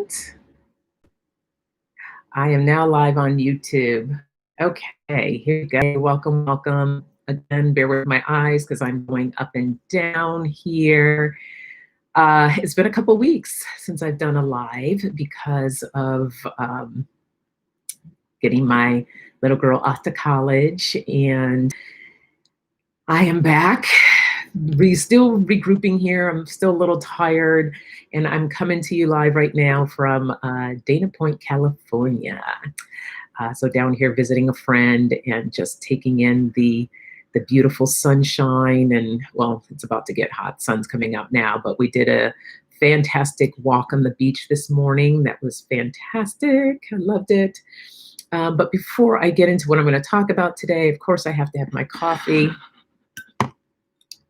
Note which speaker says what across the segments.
Speaker 1: right. I am now live on YouTube. Okay, here we go. Welcome, welcome. Again, bear with my eyes because I'm going up and down here. It's been a couple weeks since I've done a live because of getting my little girl off to college, and I am back. We still regrouping here. I'm still a little tired, and I'm coming to you live right now from Dana Point, California. So down here visiting a friend and just taking in the beautiful sunshine. And well, it's about to get hot. Sun's coming out now, but we did a fantastic walk on the beach this morning. That was fantastic. I loved it. But before I get into what I'm going to talk about today, of course, I have to have my coffee.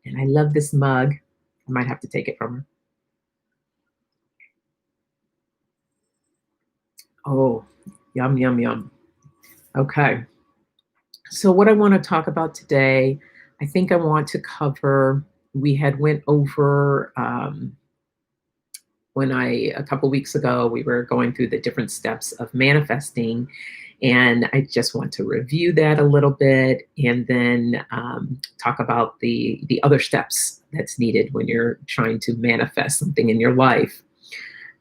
Speaker 1: And I love this mug. I might have to take it from her. Oh, yum, yum, yum. Okay. So what I want to talk about today, I think I want to cover, we had went over when a couple weeks ago, we were going through the different steps of manifesting. And I just want to review that a little bit and then talk about the other steps that's needed when you're trying to manifest something in your life.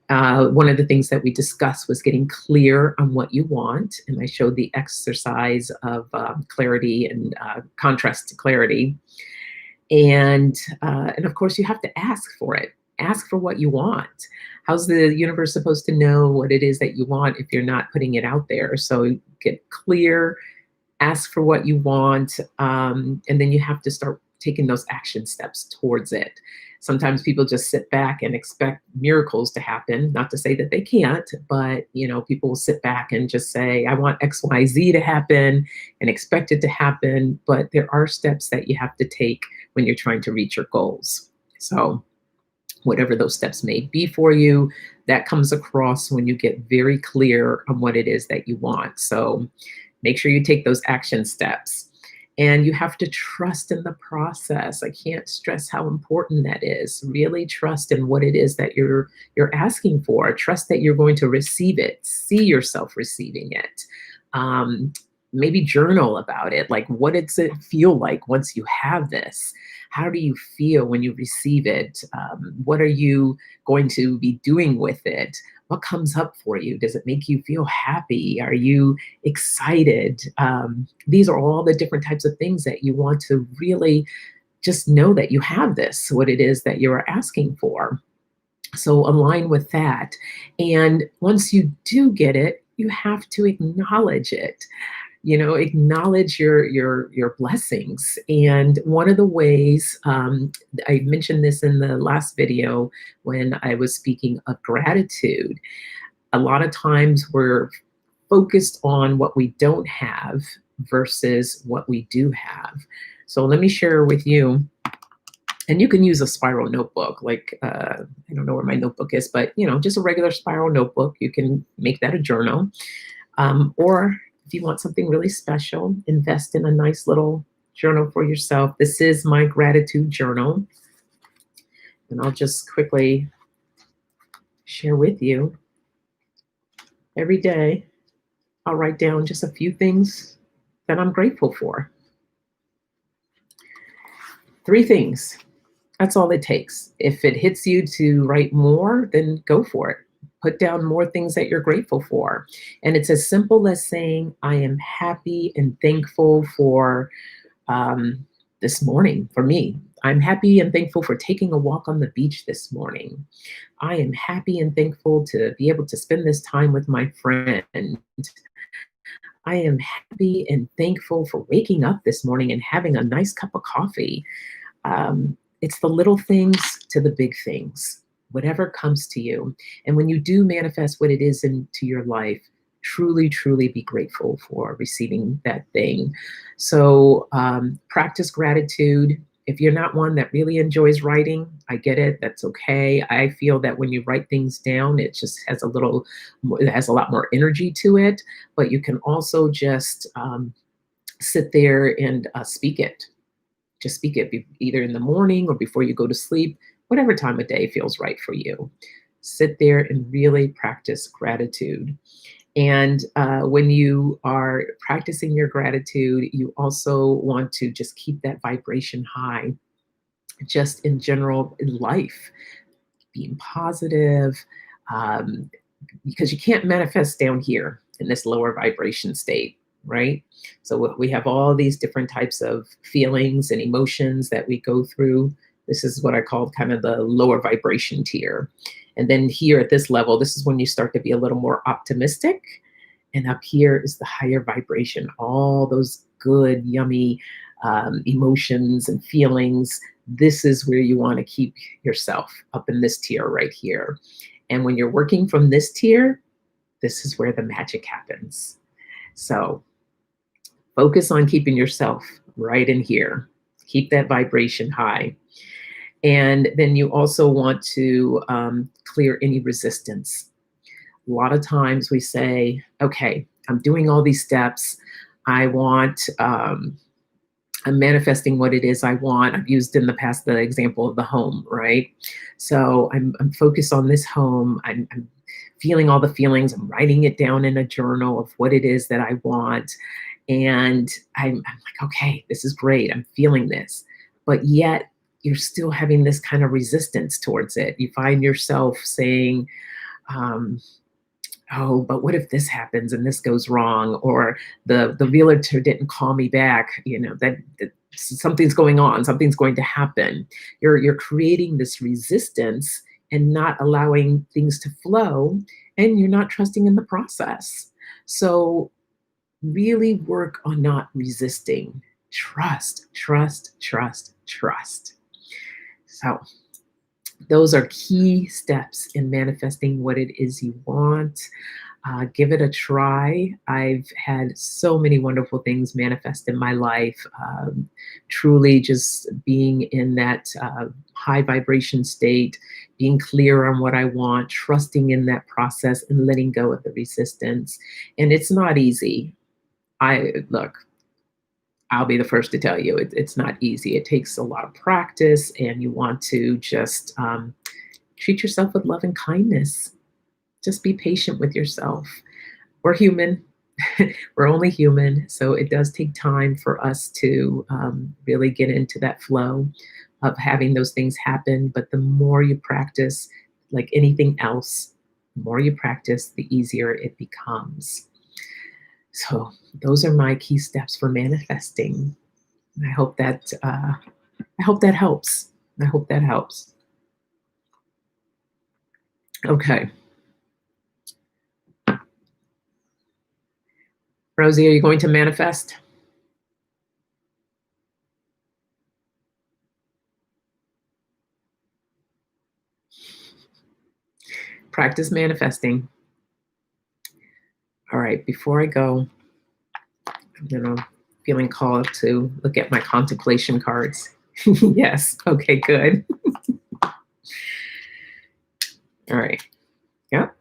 Speaker 1: One of the things that we discussed was getting clear on what you want. And I showed the exercise of clarity and contrast to clarity. And of course, you have to ask for it. Ask for what you want. How's the universe supposed to know what it is that you want if you're not putting it out there? So get clear, ask for what you want, and then you have to start taking those action steps towards it. Sometimes people just sit back and expect miracles to happen. Not to say that they can't, but people will sit back and just say, I want XYZ to happen and expect it to happen. But there are steps that you have to take when you're trying to reach your goals. So whatever those steps may be for you, that comes across when you get very clear on what it is that you want. So make sure you take those action steps. And you have to trust in the process. I can't stress how important that is. Really trust in what it is that you're asking for. Trust that you're going to receive it. See yourself receiving it. Maybe journal about it. Like, what does it feel like once you have this? How do you feel when you receive it? What are you going to be doing with it? What comes up for you? Does it make you feel happy? Are you excited? These are all the different types of things that you want to really just know that you have this, what it is that you're asking for. So align with that. And once you do get it, you have to acknowledge it. Acknowledge your blessings. And one of the ways, I mentioned this in the last video when I was speaking of gratitude, a lot of times we're focused on what we don't have versus what we do have. So let me share with you, and you can use a spiral notebook, like, I don't know where my notebook is, but just a regular spiral notebook. You can make that a journal. Or if you want something really special, invest in a nice little journal for yourself. This is my gratitude journal. And I'll just quickly share with you. Every day, I'll write down just a few things that I'm grateful for. 3 things. That's all it takes. If it hits you to write more, then go for it. Put down more things that you're grateful for. And it's as simple as saying, I am happy and thankful for this morning. For me, I'm happy and thankful for taking a walk on the beach this morning. I am happy and thankful to be able to spend this time with my friend. I am happy and thankful for waking up this morning and having a nice cup of coffee. It's the little things to the big things, whatever comes to you. And when you do manifest what it is into your life, truly, truly be grateful for receiving that thing. So practice gratitude. If you're not one that really enjoys writing, I get it. That's okay. I feel that when you write things down, it just has it has a lot more energy to it. But you can also just sit there and speak it. Just speak it either in the morning or before you go to sleep, whatever time of day feels right for you. sit there and really practice gratitude. And when you are practicing your gratitude, you also want to just keep that vibration high, just in general in life, being positive, um, because you can't manifest down here in this lower vibration state, right? So we have all these different types of feelings and emotions that we go through. This is what I call kind of the lower vibration tier. And then here at this level, this is when you start to be a little more optimistic. And up here is the higher vibration, all those good, yummy emotions and feelings. This is where you want to keep yourself, up in this tier right here. And when you're working from this tier, this is where the magic happens. So focus on keeping yourself right in here. Keep that vibration high. And then you also want to clear any resistance. A lot of times we say, okay, I'm doing all these steps. I want, I'm manifesting what it is I want. I've used in the past the example of the home, right? So I'm focused on this home. I'm feeling all the feelings. I'm writing it down in a journal of what it is that I want. And I'm like, okay, this is great. I'm feeling this. But yet you're still having this kind of resistance towards it. You find yourself saying, um, oh, but what if this happens and this goes wrong? Or the realtor didn't call me back, that something's going on, something's going to happen. You're creating this resistance and not allowing things to flow, and you're not trusting in the process. So really work on not resisting. Trust, trust, trust, trust. So those are key steps in manifesting what it is you want. Give it a try. I've had so many wonderful things manifest in my life. Truly, just being in that high vibration state, being clear on what I want, trusting in that process, and letting go of the resistance. And it's not easy. I'll be the first to tell you it's not easy. It takes a lot of practice, and you want to just treat yourself with love and kindness. Just be patient with yourself. We're human. We're only human. So it does take time for us to really get into that flow of having those things happen. But the more you practice, like anything else, the more you practice, the easier it becomes. So those are my key steps for manifesting. I hope that helps. I hope that helps. Okay. Rosie, are you going to manifest? Practice manifesting. All right, before I go, feeling called to look at my contemplation cards. Yes, okay, good. All right, yep.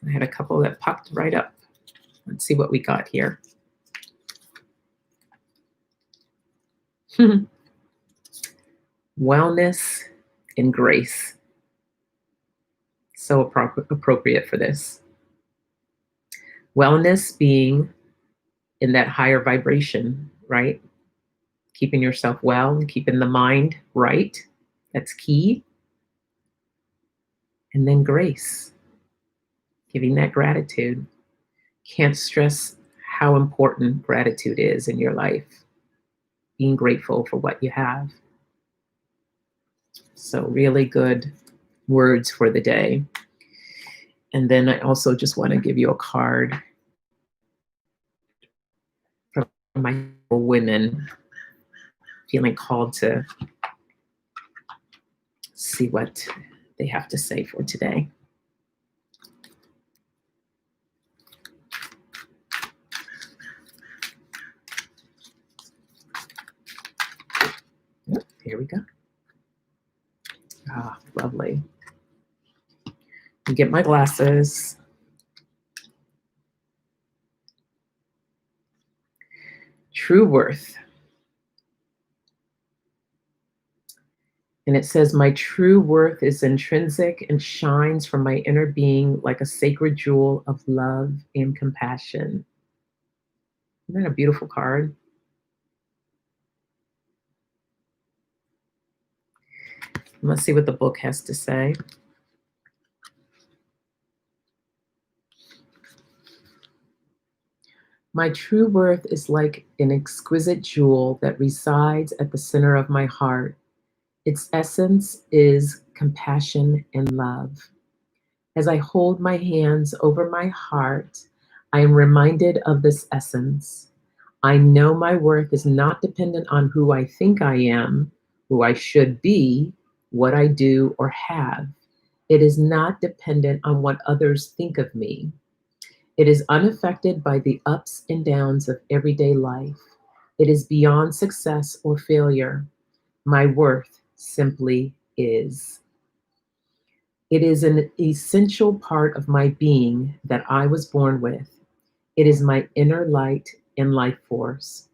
Speaker 1: I had a couple that popped right up. Let's see what we got here. Wellness and grace. So appropriate for this. Wellness being in that higher vibration, right? Keeping yourself well and keeping the mind right. That's key. And then grace, giving that gratitude. Can't stress how important gratitude is in your life. Being grateful for what you have. So, really good words for the day. And then I also just want to give you a card from my women, feeling called to see what they have to say for today. Yep, here we go. Ah, lovely. Get my glasses. True worth. And it says, my true worth is intrinsic and shines from my inner being like a sacred jewel of love and compassion. Isn't that a beautiful card? Let's see what the book has to say. My true worth is like an exquisite jewel that resides at the center of my heart. Its essence is compassion and love. As I hold my hands over my heart, I am reminded of this essence. I know my worth is not dependent on who I think I am, who I should be, what I do or have. It is not dependent on what others think of me. It is unaffected by the ups and downs of everyday life. It is beyond success or failure. My worth simply is. It is an essential part of my being that I was born with. It is my inner light and life force.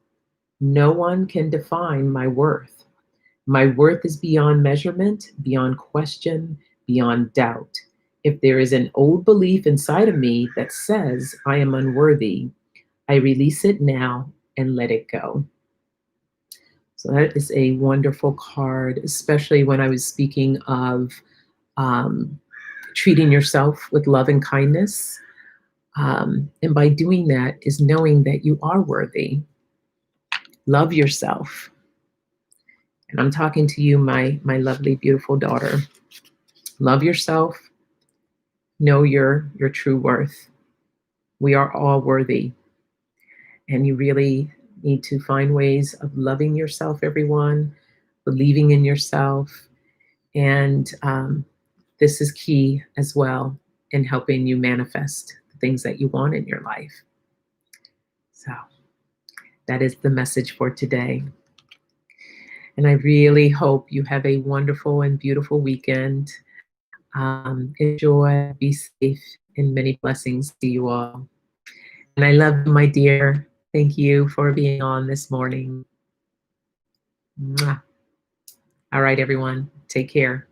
Speaker 1: No one can define my worth. My worth is beyond measurement, beyond question, beyond doubt. If there is an old belief inside of me that says I am unworthy, I release it now and let it go. So that is a wonderful card, especially when I was speaking of um, treating yourself with love and kindness. And by doing that is knowing that you are worthy. Love yourself. And I'm talking to you, my lovely, beautiful daughter. Love yourself. Know your true worth. We are all worthy. And you really need to find ways of loving yourself, everyone, believing in yourself. And this is key as well in helping you manifest the things that you want in your life. So that is the message for today. And I really hope you have a wonderful and beautiful weekend. Enjoy, be safe, and many blessings to you all. And I love you, my dear. Thank you for being on this morning. Mwah. All right, everyone. Take care.